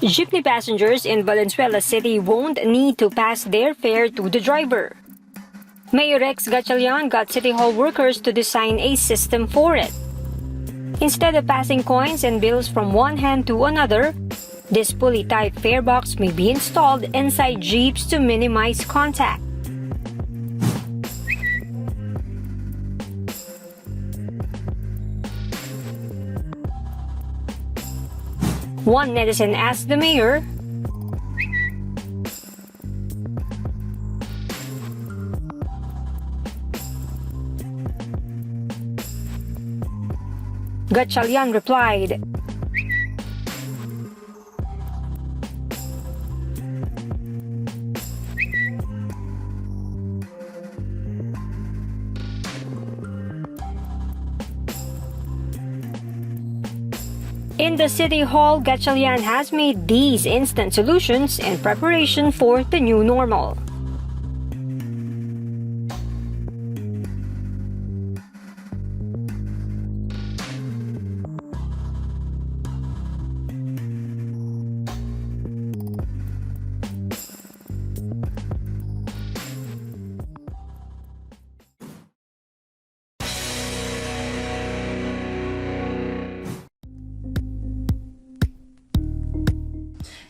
Jeepney passengers in Valenzuela City won't need to pass their fare to the driver. Mayor Gatchalian got City Hall workers to design a system for it. Instead of passing coins and bills from one hand to another, this pulley-type fare box may be installed inside jeeps to minimize contact. One netizen asked the mayor, Gatchalian replied, in the City Hall, Gatchalian has made these instant solutions in preparation for the new normal.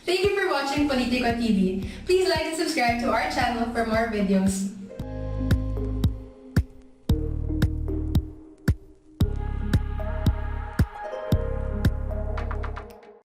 Thank you for watching Politiko TV. Please like and subscribe to our channel for more videos.